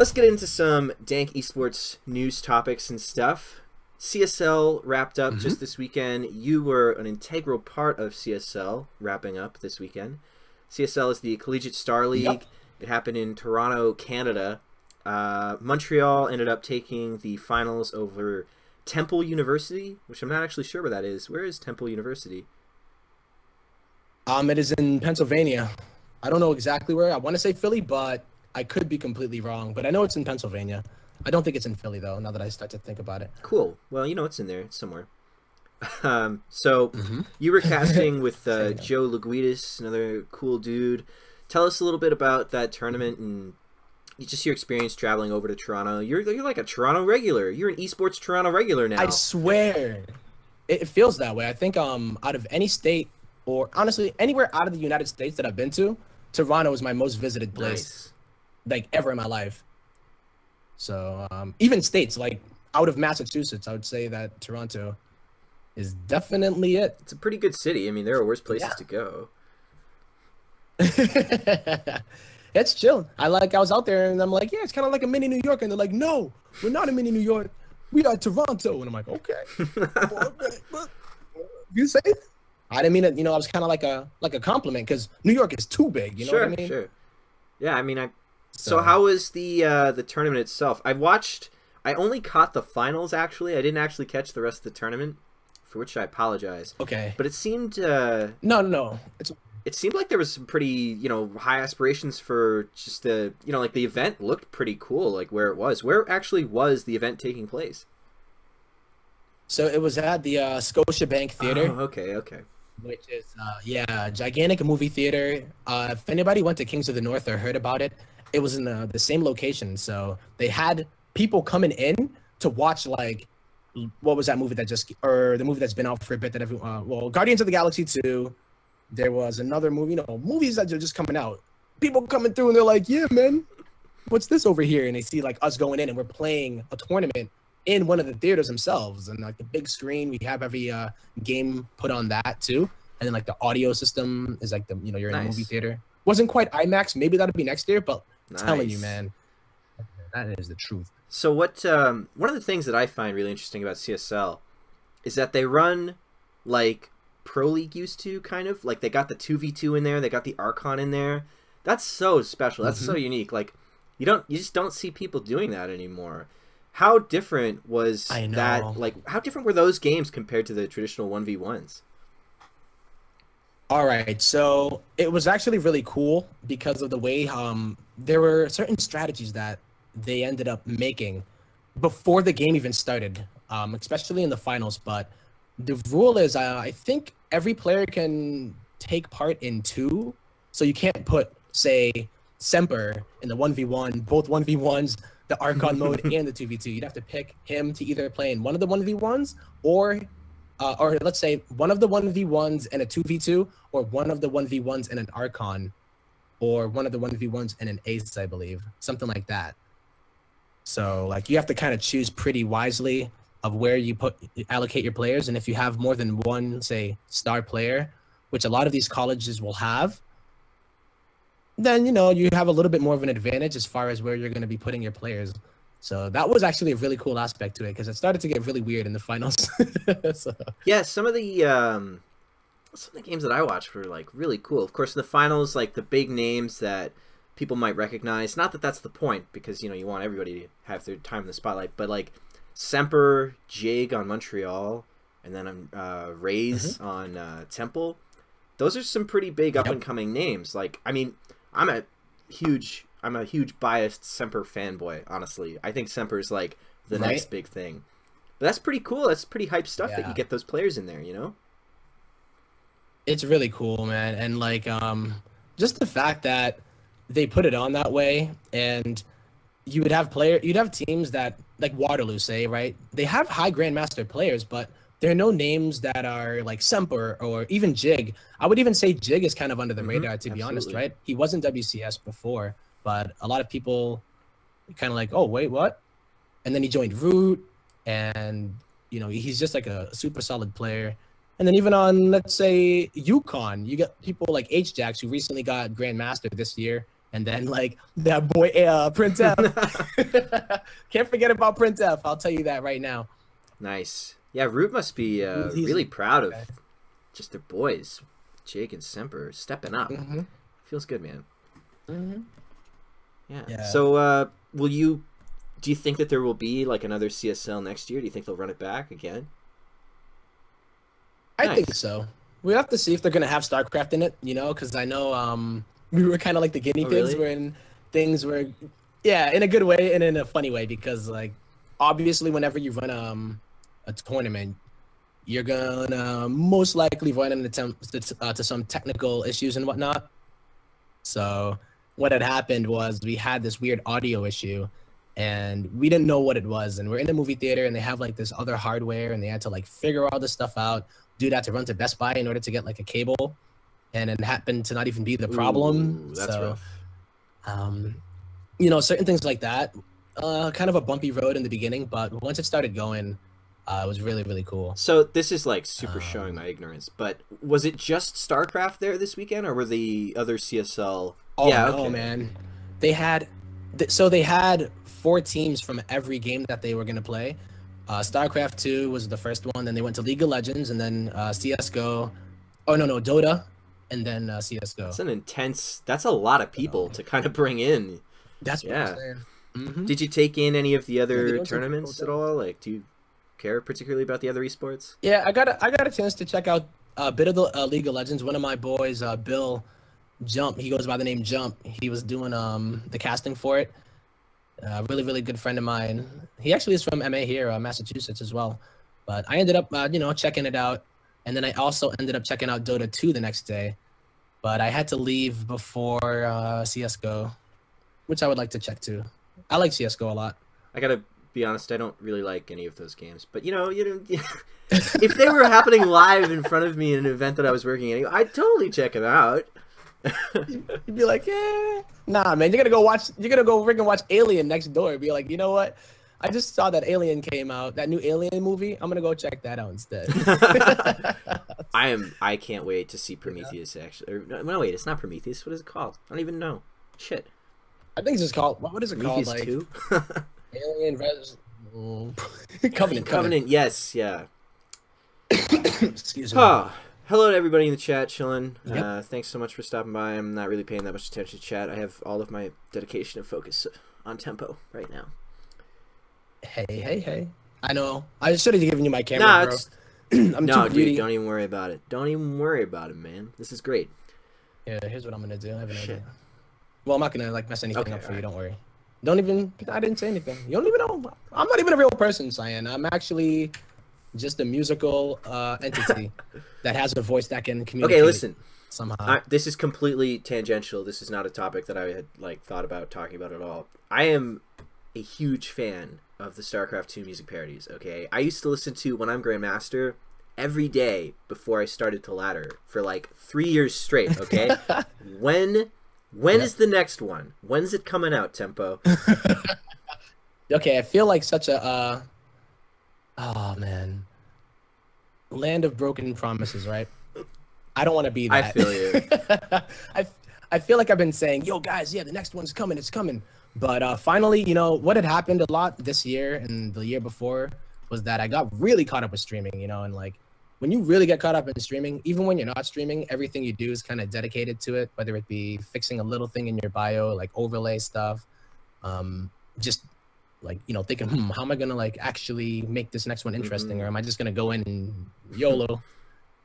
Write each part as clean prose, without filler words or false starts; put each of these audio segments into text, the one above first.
let's get into some dank esports news topics and stuff. CSL wrapped up just this weekend. You were an integral part of CSL wrapping up this weekend. CSL is the Collegiate Star League. Yep. It happened in Toronto, Canada. Montreal ended up taking the finals over Temple University, which I'm not actually sure where that is. Where is Temple University? It is in Pennsylvania. I don't know exactly where. I want to say Philly, but I could be completely wrong. But I know it's in Pennsylvania. I don't think it's in Philly, though, now that I start to think about it. Cool. Well, you know it's in there. It's somewhere. So you were casting with Joe Laguidis, another cool dude. Tell us a little bit about that tournament and just your experience traveling over to Toronto. You're like a Toronto regular. You're an esports Toronto regular now. I swear. It feels that way. I think out of any state, or honestly, anywhere out of the United States that I've been to, Toronto is my most visited place, like, ever in my life. So even states, like, out of Massachusetts, I would say that Toronto is definitely it. It's a pretty good city. I mean, there are worse places to go. It's chill. I was out there and I'm like, yeah, it's kind of like a mini New York. And they're like, no, we're not a mini New York. We are Toronto. And I'm like, okay. You say it? I didn't mean it. You know, I was kind of like a compliment because New York is too big. You know what I mean? Sure. Yeah, I mean, So how was the tournament itself? I only caught the finals, actually. I didn't actually catch the rest of the tournament, for which I apologize. Okay. But it seemed... No. It seemed like there was some pretty, high aspirations for just the, like the event looked pretty cool, like where it was. Where actually was the event taking place? So it was at the Scotiabank Theater. Oh, okay. Which is, gigantic movie theater. If anybody went to Kings of the North or heard about it, it was in the same location. So they had people coming in to watch, like, what was that movie the movie that's been out for a bit that everyone, Guardians of the Galaxy 2. There was another movie, movies that are just coming out. People coming through and they're like, yeah, man, what's this over here? And they see, like, us going in and we're playing a tournament in one of the theaters themselves. And, like, the big screen, we have every game put on that too. And then, like, the audio system is like you're in a movie theater. Wasn't quite IMAX. Maybe that'll be next year, but I'm telling you, man, that is the truth. So one of the things that I find really interesting about CSL is that they run like Pro League used to, kind of. Like, they got the 2v2 in there, they got the Archon in there. That's so special. That's so unique. Like, you just don't see people doing that anymore. How different was that? Like, how different were those games compared to the traditional 1v1s? All right, so it was actually really cool because of the way there were certain strategies that they ended up making before the game even started, especially in the finals. But the rule is, I think every player can take part in 2. So you can't put, say, Semper in the 1v1, both 1v1s, the Archon mode and the 2v2. You'd have to pick him to either play in one of the 1v1s or let's say one of the 1v1s and a 2v2, or one of the 1v1s and an Archon, or one of the 1v1s and an Ace, I believe. Something like that. So, like, you have to kind of choose pretty wisely of where you allocate your players. And if you have more than one, say, star player, which a lot of these colleges will have, then, you have a little bit more of an advantage as far as where you're going to be putting your players. So that was actually a really cool aspect to it because it started to get really weird in the finals. Yeah, some of the games that I watched were, like, really cool. Of course, in the finals, like, the big names that people might recognize. Not that that's the point, because, you want everybody to have their time in the spotlight. But, like, Semper, Jig on Montreal, and then Raze on Temple. Those are some pretty big up-and-coming names. Like, I mean, I'm a huge biased Semper fanboy, honestly. I think Semper is, like, the next big thing. But that's pretty cool. That's pretty hype stuff that you get those players in there, It's really cool, man. And, like, just the fact that they put it on that way, and you'd have teams that, like Waterloo, say, right? They have high Grandmaster players, but there are no names that are like Semper or even Jig. I would even say Jig is kind of under the radar, to be honest, right? He wasn't WCS before, but a lot of people kind of like, oh, wait, what? And then he joined Root, and, he's just like a super solid player. And then even on, let's say, Yukon, you got people like H-Jax, who recently got Grandmaster this year, And then like that boy Prince F. Can't forget about Prince F. I'll tell you that right now. Nice. Yeah, Root must be really proud of just their boys, Jake and Semper, stepping up. Feels good, man. Yeah. So, do you think that there will be like another CSL next year? Do you think they'll run it back again? I think so. We have to see if they're gonna have StarCraft in it, you know, because I know we were kind of like the guinea pigs when things were, in a good way and in a funny way, because like obviously whenever you run a tournament, you're gonna most likely run into to some technical issues and whatnot. So what had happened was we had this weird audio issue, and we didn't know what it was. And we're in the movie theater, and they have like this other hardware, and they had to like figure all this stuff out, do that to run to Best Buy in order to get like a cable, and it happened to not even be the problem. Ooh, that's rough. You know, certain things like that, kind of a bumpy road in the beginning, but once it started going, it was really, really cool. So this is like super showing my ignorance, but was it just StarCraft there this weekend, or were the other CSL? Oh, yeah, no, man. They had 4 teams from every game that they were going to play. StarCraft 2 was the first one, then they went to League of Legends, and then CSGO. Oh, no, Dota, and then CSGO. That's a lot of people to kind of bring in. That's what I'm saying. Did you take in any of the other tournaments at all? Like, do you care particularly about the other esports? Yeah, I got a chance to check out a bit of the League of Legends. One of my boys, Bill Jump, he goes by the name Jump. He was doing the casting for it. Really, really good friend of mine. He actually is from MA here, Massachusetts as well. But I ended up, checking it out. And then I also ended up checking out Dota 2 the next day. But I had to leave before CSGO, which I would like to check too. I like CSGO a lot. I gotta be honest, I don't really like any of those games. But if they were happening live in front of me in an event that I was working in, I'd totally check them out. You'd be like, nah, man, you're gonna go freaking watch Alien next door. Be like, you know what? I just saw that Alien came out, that new Alien movie. I'm gonna go check that out instead. I can't wait to see Prometheus actually. No, wait, it's not Prometheus. What is it called? I don't even know. Shit. I think it's just called. What is it called? Like 2? Alien Res. Covenant. Covenant. Yes. Yeah. Excuse me. Hello to everybody in the chat, chilling. Yep. Thanks so much for stopping by. I'm not really paying that much attention to chat. I have all of my dedication and focus on Tempo right now. Hey. I know. I should have given you my camera, bro. I'm too greedy. Dude, don't even worry about it. Don't even worry about it, man. This is great. Yeah, here's what I'm gonna do. I have an idea. Well, I'm not gonna like mess anything up for you. Don't worry. I didn't say anything. You don't even know. I'm not even a real person, Cyan. I'm actually just a musical entity that has a voice that can communicate. Okay, listen. Somehow. This is completely tangential. This is not a topic that I had thought about talking about at all. I am a huge fan of the StarCraft 2 music parodies, okay? I used to listen to When I'm Grandmaster every day before I started to ladder for 3 years straight, okay? When is the next one? When's it coming out, Tempo? Okay, I feel like such a oh man. Land of broken promises, right? I don't want to be that. I feel you. I feel like I've been saying, yo guys, the next one's coming, it's coming. But finally, what had happened a lot this year and the year before was that I got really caught up with streaming, and when you really get caught up in streaming, even when you're not streaming, everything you do is kind of dedicated to it, whether it be fixing a little thing in your bio, like overlay stuff, just thinking, how am I gonna actually make this next one interesting, or am I just gonna go in and YOLO?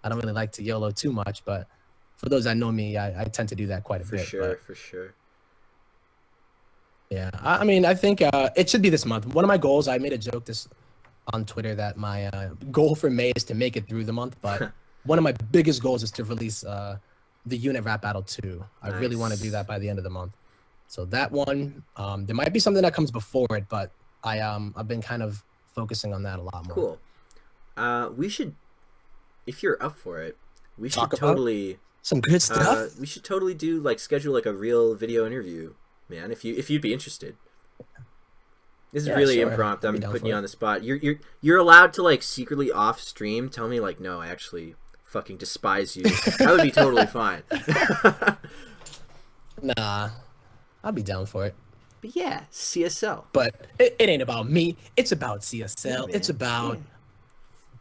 I don't really like to YOLO too much, but for those that know me, I tend to do that quite a bit. For sure. Yeah, I mean, I think it should be this month. One of my goals, I made a joke on Twitter that my goal for May is to make it through the month, but one of my biggest goals is to release the Unit Rap Battle 2. I really want to do that by the end of the month. So that one, there might be something that comes before it, but I've been kind of focusing on that a lot more. Cool. We should, if you're up for it, we should Talk totally about some good stuff. We should totally do schedule a real video interview, man. If you'd be interested. This is really impromptu. I'm putting you on the spot. You're allowed to secretly off stream tell me no, I actually fucking despise you. That would be totally fine. Nah. I'll be down for it. But yeah, CSL. But it ain't about me. It's about Yeah, CSL. It's man. about Yeah.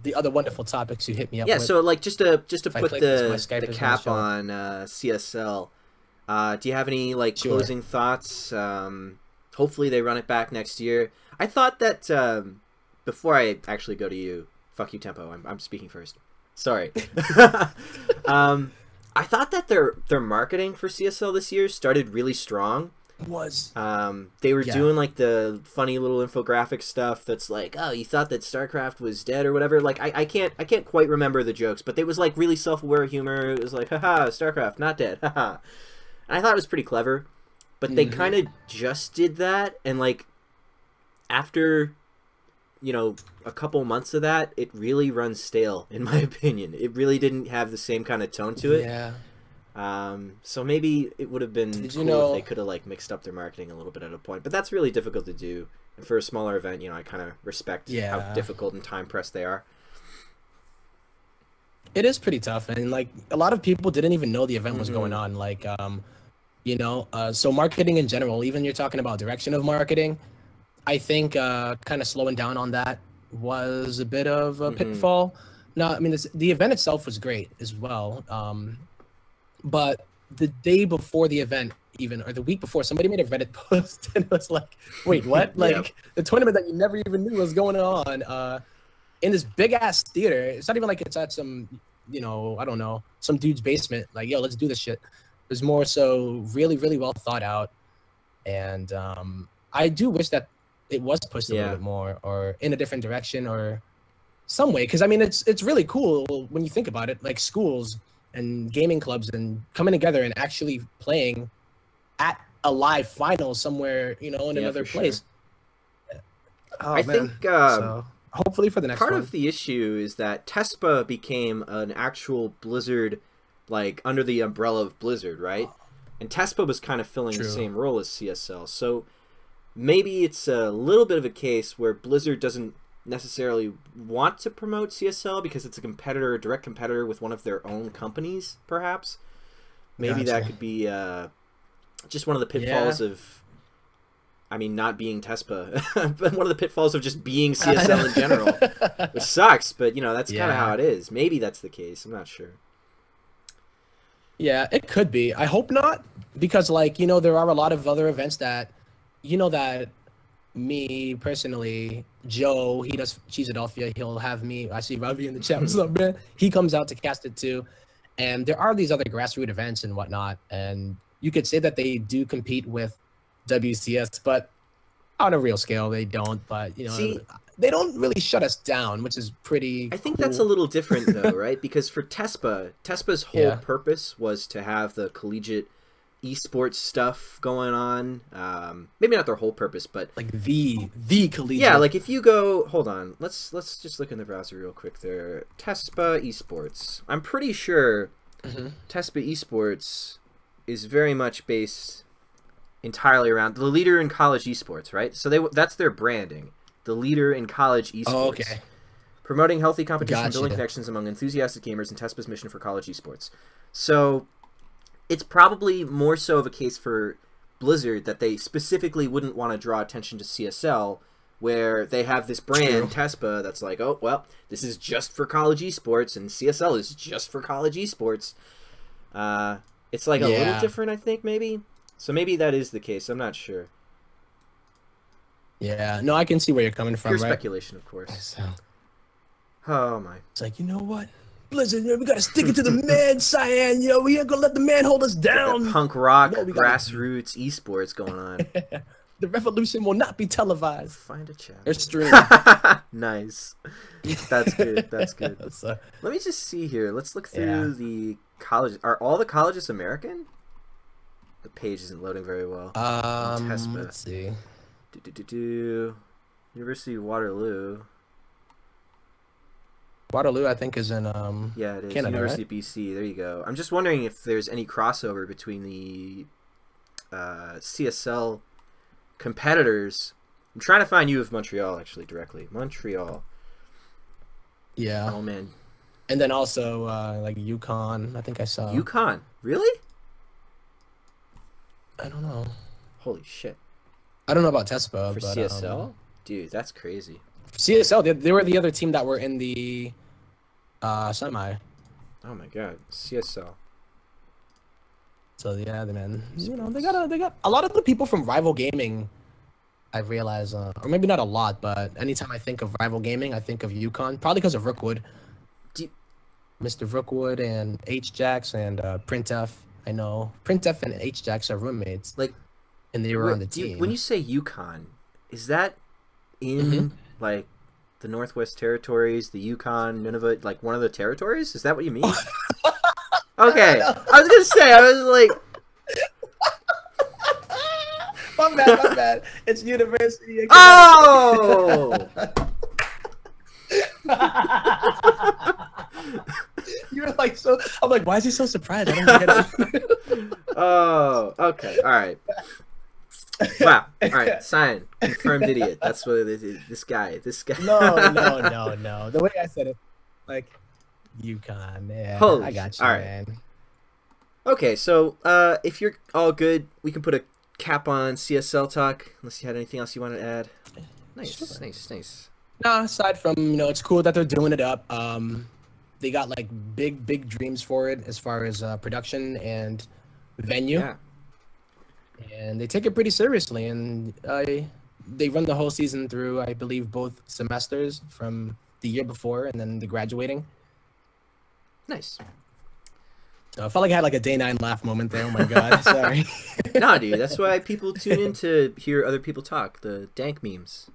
the other wonderful topics you hit me up Yeah, with. so like just to If I put click this, my the Skype is gonna cap show. on CSL, do you have any like Sure. closing thoughts? Hopefully they run it back next year. I thought that before I actually go to you, fuck you, Tempo. I'm speaking first. Sorry. I thought that their marketing for CSL this year started really strong. Was They were Yeah. doing like the funny little infographic stuff that's like, oh, you thought that StarCraft was dead or whatever. Like I can't quite remember the jokes, but it was like really self-aware humor. It was like, haha, StarCraft not dead, haha. And I thought it was pretty clever, but they kind of just did that, and like after a couple months of that, it really runs stale in my opinion. It really didn't have the same kind of tone to it. Yeah. So maybe it would have been Did cool you know? if they could have like mixed up their marketing a little bit at a point, but that's really difficult to do. And for a smaller event, I kind of respect how Yeah. difficult and time pressed they are. It is pretty tough, and like a lot of people didn't even know the event was going on. Like, so marketing in general, even you're talking about direction of marketing, I think kind of slowing down on that was a bit of a pitfall. No, I mean the event itself was great as well, but the day before the event, even or the week before, somebody made a Reddit post and it was like, "Wait, what? Like the tournament that you never even knew was going on in this big ass theater. It's not even like it's at some, I don't know, some dude's basement. Like, yo, let's do this shit." It was more so really, really well thought out, and I do wish that it was pushed a little bit more or in a different direction or some way. Because I mean, it's really cool when you think about it, like schools and gaming clubs and coming together and actually playing at a live final somewhere, in another place. Sure. Oh, I man. think So hopefully for the next part one. of the issue is that TESPA became an actual Blizzard, like under the umbrella of Blizzard, right? And TESPA was kind of filling the same role as CSL. So maybe it's a little bit of a case where Blizzard doesn't necessarily want to promote CSL because it's a direct competitor with one of their own companies, perhaps. Maybe that could be just one of the pitfalls of, I mean, not being TESPA, but one of the pitfalls of just being CSL in general, which sucks, but, that's kind of how it is. Maybe that's the case. I'm not sure. Yeah, it could be. I hope not, because, like, there are a lot of other events that, that me personally, Joe, he does Cheeseadelphia. He'll have me. I see Ravi in the chat. What's up, man? He comes out to cast it too. And there are these other grassroots events and whatnot. And you could say that they do compete with WCS, but on a real scale, they don't. But, See, they don't really shut us down, which is pretty I think cool. that's a little different, though, right? Because for TESPA's whole purpose was to have the collegiate esports stuff going on. Maybe not their whole purpose, but like the collegiate. Yeah, like if you go, hold on, let's just look in the browser real quick there. TESPA esports. I'm pretty sure TESPA esports is very much based entirely around the leader in college esports, right? So that's their branding. The leader in college esports. Oh, okay. Promoting healthy competition, building connections among enthusiastic gamers, and TESPA's mission for college esports. So it's probably more so of a case for Blizzard that they specifically wouldn't want to draw attention to CSL, where they have this brand, TESPA, that's like, oh, well, this is just for college esports, and CSL is just for college esports. It's like a little different, I think, maybe. So maybe that is the case. I'm not sure. Yeah, no, I can see where you're coming from, Pure right? speculation, of course. Oh, my. It's like, you know what? Blizzard, we gotta stick it to the man, Cyan. We ain't gonna let the man hold us down. That punk rock, grassroots esports going on. The revolution will not be televised. Find a chat. Or stream. Nice. That's good. That's good. Let me just see here. Let's look through the colleges. Are all the colleges American? The page isn't loading very well. Let's see. University of Waterloo. Waterloo, I think, is in yeah, it is. Canada, University right? of BC. There you go. I'm just wondering if there's any crossover between the CSL competitors. I'm trying to find U of Montreal actually directly. Montreal. Yeah. Oh man. And then also like UConn. I think I saw. UConn. Really? I don't know. Holy shit. I don't know about Tespa, For but CSL? Dude, that's crazy. CSL, they were the other team that were in the semi. Oh my god, CSL. So yeah, man, you know, they got a lot of the people from Rival Gaming. I've realized, or maybe not a lot, but anytime I think of Rival Gaming, I think of Yukon, probably because of Rookwood. Mr. Rookwood and H-Jax and Printf. I know Printf and H-Jax are roommates. Like, and they were on the team. When you say Yukon, is that in like the Northwest Territories, the Yukon, Nunavut, like one of the territories? Is that what you mean? Okay, I was gonna say, I was like, my bad. It's University. Oh. You were like so. I'm like, why is he so surprised? I don't get it. Oh, okay, all right. Wow. All right. Sign. Confirmed idiot. That's what it is. This guy. No. The way I said it, like, Yukon. Yeah. Holy I got you, all right. man. Okay, so if you're all good, we can put a cap on CSL talk. Unless you had anything else you want to add. Nice, sure. Nice. No, aside from, you know, it's cool that they're doing it up. They got like big dreams for it as far as production and venue. Yeah. And they take it pretty seriously, and they run the whole season through, I believe, both semesters from the year before and then the graduating. Nice. So I felt like I had like a day 9 laugh moment there. Oh my god, sorry. Nah, dude, that's why people tune in to hear other people talk. The dank memes.